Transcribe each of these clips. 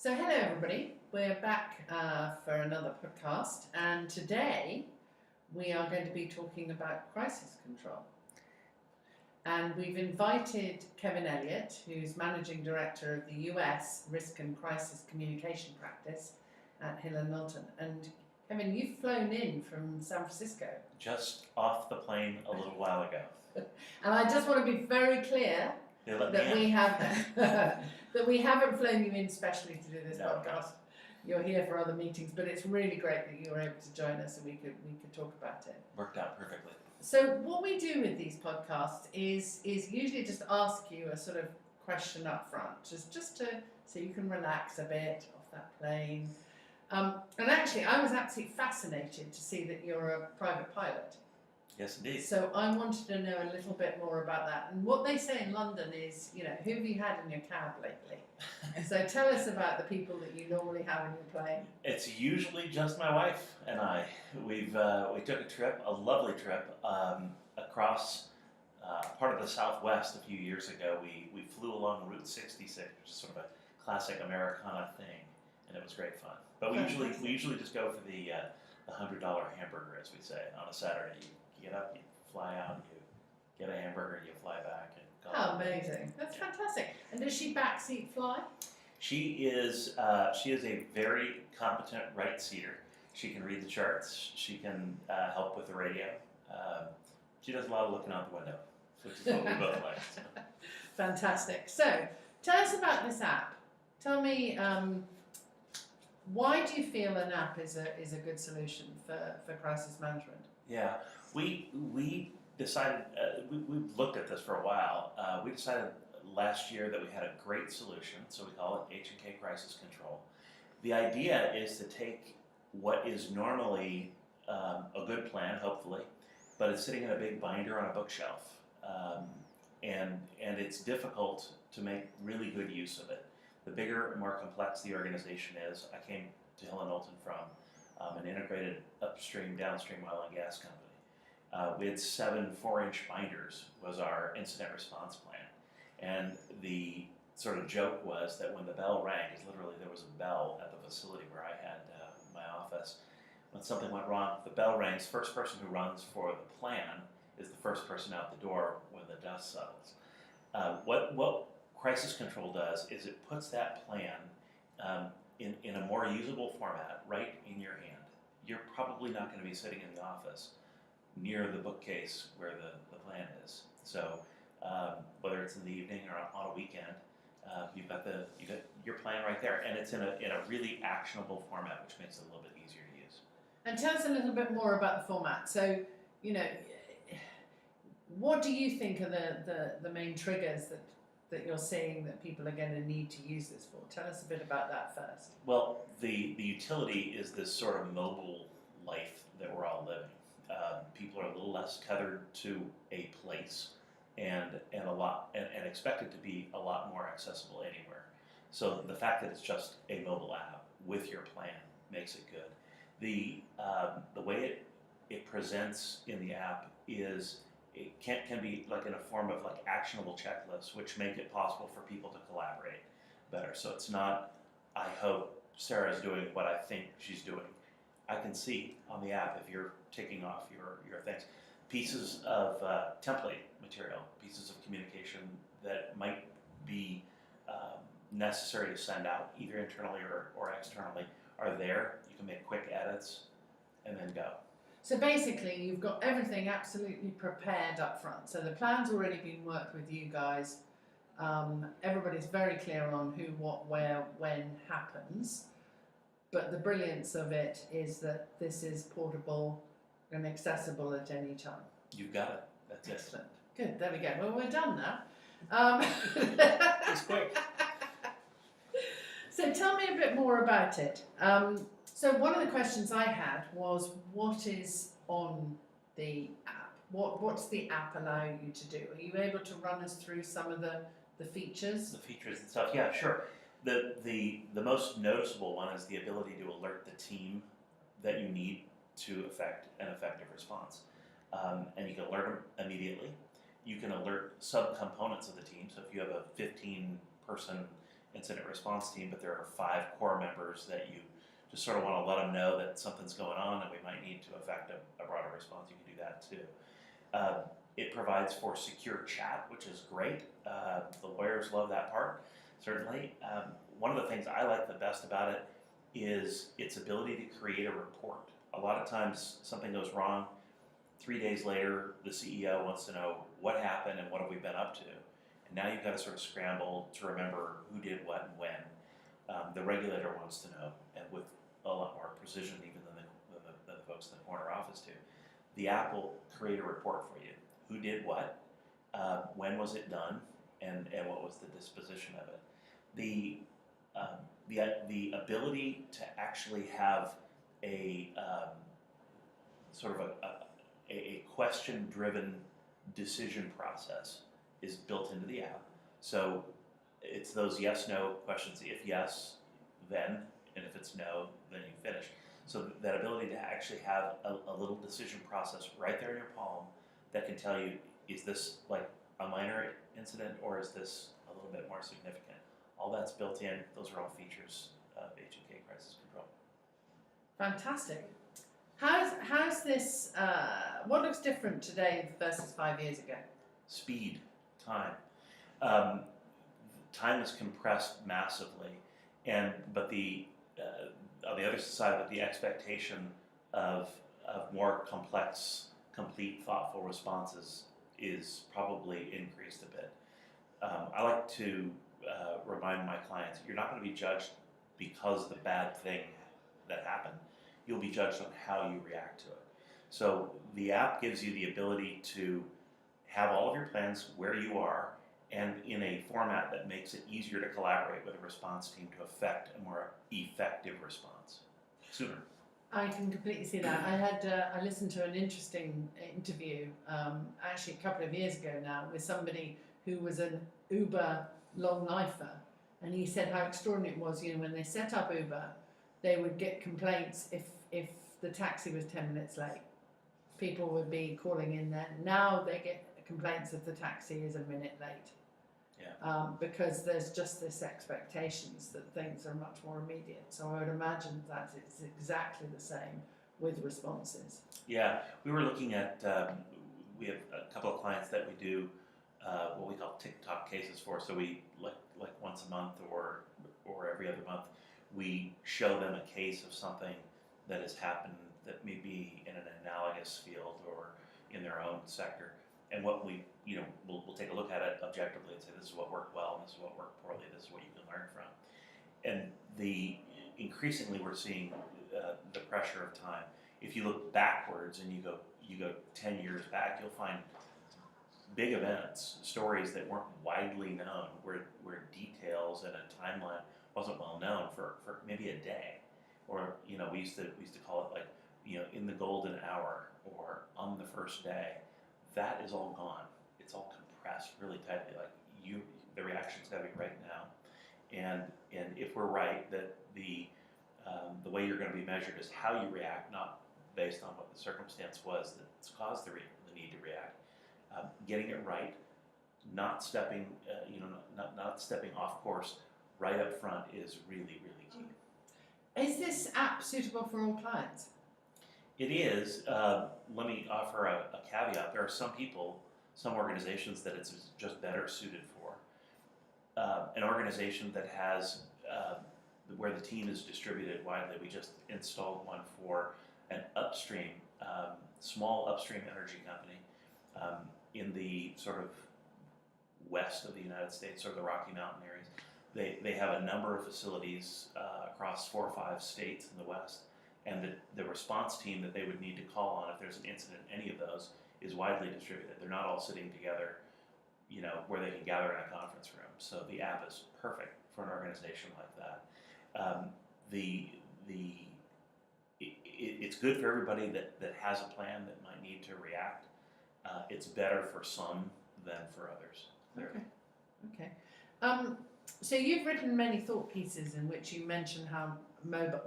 So hello everybody, we're back for another podcast, and today we are going to be talking about crisis control. And we've invited Kevin Elliott, who's Managing Director of the US Risk+Crisis Communication Practice at hill+knowlton. And Kevin, you've flown in from San Francisco. Just off the plane a little while ago. And I just want to be very clear that we haven't flown you in specially to do this podcast. You're here for other meetings, but it's really great that you were able to join us and we could talk about it. Worked out perfectly. So what we do with these podcasts is usually just ask you a sort of question up front, just to so you can relax a bit off that plane. And actually, I was absolutely fascinated to see that you're a private pilot. Yes, indeed. So I wanted to know a little bit more about that. And what they say in London is, you know, who have you had in your cab lately? So tell us about the people that you normally have in your plane. It's usually just my wife and I. We took a trip, a lovely trip, across part of the Southwest a few years ago. We flew along Route 66, which is sort of a classic Americana thing, and it was great fun. But we usually just go for the $100 hamburger, as we say, on a Saturday. You get up, you fly out, you get a hamburger, you fly back. And oh, amazing. That's fantastic. And does she backseat fly? She is a very competent right-seater. She can read the charts. She can help with the radio. She does a lot of looking out the window, which is what we both like. So. Fantastic. So tell us about this app. Tell me, why do you feel an app is a good solution for crisis management? Yeah, we decided, we looked at this for a while. We decided last year that we had a great solution, so we call it H&K Crisis Control. The idea is to take what is normally a good plan, hopefully, but it's sitting in a big binder on a bookshelf, and it's difficult to make really good use of it. The bigger and more complex the organization is, I came to hill+knowlton from an integrated upstream, downstream oil and gas company. We had 7 4-inch binders was our incident response plan. And the sort of joke was that when the bell rang, because literally there was a bell at the facility where I had my office, when something went wrong, the bell rings, first person who runs for the plan is the first person out the door when the dust settles. What crisis control does is it puts that plan in a more usable format right in your hand. You're probably not going to be sitting in the office near the bookcase where the plan is. So whether it's in the evening or on a weekend, you got your plan right there, and it's in a really actionable format, which makes it a little bit easier to use. And tell us a little bit more about the format. So, you know, what do you think are the main triggers that you're seeing that people are going to need to use this for? Tell us a bit about that first. Well, the utility is this sort of mobile life that we're all living. People are a little less tethered to a place, and expected to be a lot more accessible anywhere. So the fact that it's just a mobile app with your plan makes it good. The way it presents in the app is it can be like in a form of like actionable checklists, which make it possible for people to collaborate better. So it's not, I hope Sarah's doing what I think she's doing. I can see on the app if you're taking off your things. Pieces of template material, pieces of communication that might be necessary to send out, either internally or externally, are there. You can make quick edits and then go. So basically, you've got everything absolutely prepared up front. So the plan's already been worked with you guys. Everybody's very clear on who, what, where, when happens. But the brilliance of it is that this is portable and accessible at any time. You've got it. That's excellent. Good. There we go. Well, we're done now. It's quick. So tell me a bit more about it. So one of the questions I had was, what is on the app? What's the app allow you to do? Are you able to run us through some of the features? The features and stuff. Yeah, sure. The most noticeable one is the ability to alert the team that you need to effect an effective response. And you can alert them immediately. You can alert subcomponents of the team. So if you have a 15-person incident response team, but there are 5 core members that you just sort of want to let them know that something's going on and we might need to effect a broader response. You can do that too. It provides for secure chat, which is great. The lawyers love that part, certainly. One of the things I like the best about it is its ability to create a report. A lot of times something goes wrong. 3 days later, the CEO wants to know what happened and what have we been up to. And now you've got to sort of scramble to remember who did what and when. The regulator wants to know, and with a lot more precision even than the folks in the corner office do. The app will create a report for you. Who did what, when was it done, and what was the disposition of it. The ability to actually have a sort of a question-driven decision process is built into the app. So it's those yes/no questions. If yes, then, and if it's no, then you finish. So that ability to actually have a little decision process right there in your palm that can tell you, is this like a minor incident or is this a little bit more significant? All that's built in. Those are all features of H&K Crisis Control. Fantastic. How's this, what looks different today versus 5 years ago? Speed, time. Time is compressed massively, but on the other side of it, the expectation of more complex, complete, thoughtful responses is probably increased a bit. I like to remind my clients, you're not going to be judged because of the bad thing that happened. You'll be judged on how you react to it. So the app gives you the ability to have all of your plans where you are and in a format that makes it easier to collaborate with a response team to effect a more effective response sooner. I can completely see that. I listened to an interesting interview actually a couple of years ago now with somebody who was an Uber long lifer, and he said how extraordinary it was. When they set up Uber, they would get complaints if the taxi was 10 minutes late. People would be calling in then. Now they get complaints if the taxi is a minute late. Yeah. Because there's just this expectations that things are much more immediate. So I would imagine that it's exactly the same with responses. Yeah, we were looking at, we have a couple of clients that we do what we call TikTok cases for. So we, like once a month or every other month, we show them a case of something that has happened that may be in an analogous field or in their own sector. And what we'll take a look at it objectively and say, this is what worked well, and this is what worked poorly, this is what you can learn from. And increasingly we're seeing the pressure of time. If you look backwards and you go 10 years back, you'll find big events, stories that weren't widely known, where details and a timeline wasn't well known for maybe a day. Or we used to call it like in the golden hour or on the first day. That is all gone. It's all compressed really tightly. Like the reaction's got to be right now, and if we're right that the way you're going to be measured is how you react, not based on what the circumstance was that's caused the need to react. Getting it right, not stepping not stepping off course right up front is really, really key. Is this app suitable for all clients? It is. Let me offer a caveat. There are some organizations that it's just better suited for. An organization that has, where the team is distributed widely, we just installed one for an upstream, small upstream energy company in the sort of west of the United States or the Rocky Mountain areas. They have a number of facilities across 4 or 5 states in the west. And the response team that they would need to call on if there's an incident in any of those is widely distributed. They're not all sitting together, where they can gather in a conference room. So the app is perfect for an organization like that. It's good for everybody that has a plan that might need to react. It's better for some than for others. Okay. So you've written many thought pieces in which you mention how mobile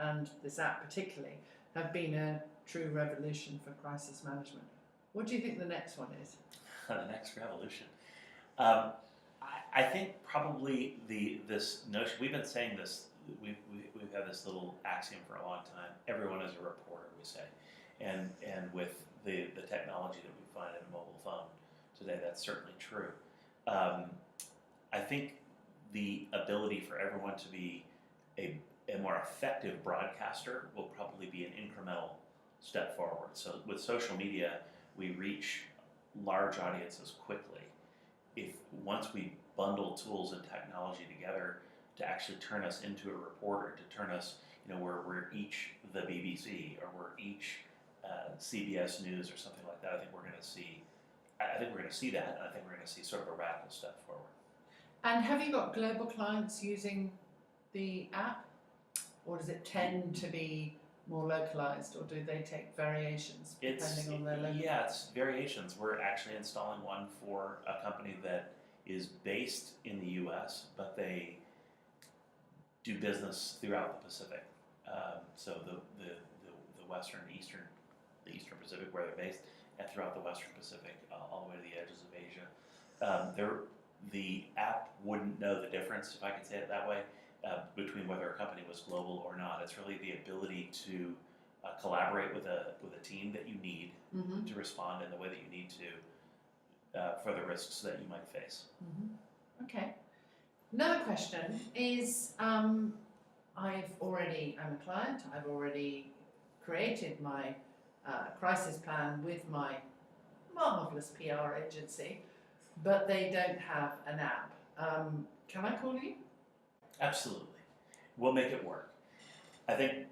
and this app particularly have been a true revolution for crisis management. What do you think the next one is? The next revolution. I think probably this notion, we've been saying this, we've had this little axiom for a long time. Everyone is a reporter, we say, and with the technology that we find in a mobile phone today, that's certainly true. I think the ability for everyone to be a more effective broadcaster will probably be an incremental step forward. So with social media, we reach large audiences quickly. If once we bundle tools and technology together to actually turn us into a reporter, to turn us, we're each the BBC or we're each CBS News or something like that, I think we're going to see that, and I think we're going to see sort of a radical step forward. And have you got global clients using the app, or does it tend to be more localized, or do they take variations depending on their local? Yeah, it's variations. We're actually installing one for a company that is based in the U.S., but they do business throughout the Pacific. So the Western, the Eastern Pacific, where they're based, and throughout the Western Pacific, all the way to the edges of Asia. The app wouldn't know the difference, if I could say it that way, between whether a company was global or not. It's really the ability to collaborate with a team that you need to respond in the way that you need to for the risks that you might face. Okay. Another question is, I'm a client. I've already created my crisis plan with my marvelous PR agency, but they don't have an app. Can I call you? Absolutely, we'll make it work. I think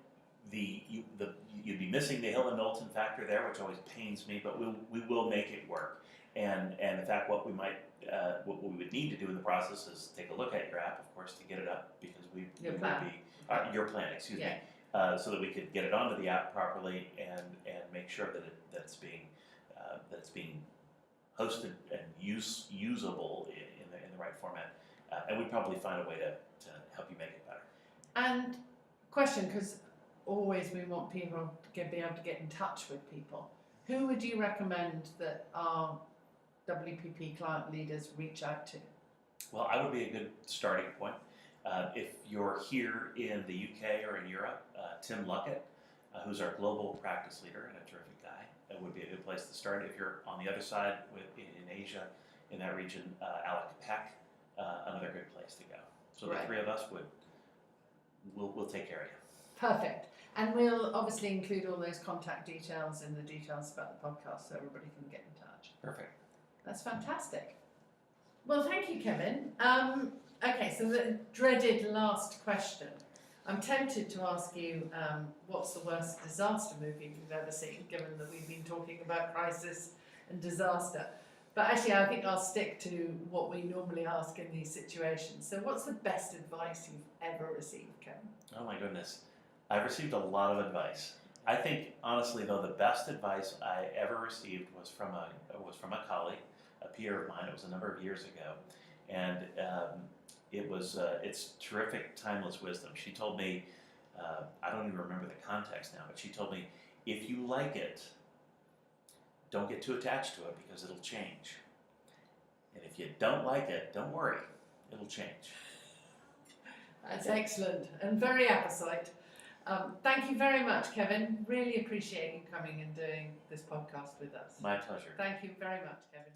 you'd be missing the hill+knowlton factor there, which always pains me, but we will make it work. And in fact, what we would need to do in the process is take a look at your app, of course, to get it up, because your plan, excuse me, so that we could get it onto the app properly and make sure that it's being hosted and usable in the right format. And we'd probably find a way to help you make it better. And question, because always we want people to be able to get in touch with people. Who would you recommend that our WPP client leaders reach out to? Well, I would be a good starting point. If you're here in the UK or in Europe, Tim Luckett, who's our global practice leader and a terrific guy, that would be a good place to start. If you're on the other side in Asia, in that region, Alec Peck, another good place to go. So the three of us we'll take care of you. Perfect. And we'll obviously include all those contact details in the details about the podcast so everybody can get in touch. Perfect. That's fantastic. Well, thank you, Kevin. Okay, so the dreaded last question. I'm tempted to ask you what's the worst disaster movie you've ever seen, given that we've been talking about crisis and disaster. But actually, I think I'll stick to what we normally ask in these situations. So what's the best advice you've ever received, Kevin? Oh my goodness. I've received a lot of advice. I think, honestly, though, the best advice I ever received was from a colleague, a peer of mine. It was a number of years ago. And it's terrific, timeless wisdom. She told me, I don't even remember the context now, but she told me, if you like it, don't get too attached to it because it'll change. And if you don't like it, don't worry, it'll change. That's excellent and very apposite. Thank you very much, Kevin. Really appreciate you coming and doing this podcast with us. My pleasure. Thank you very much, Kevin.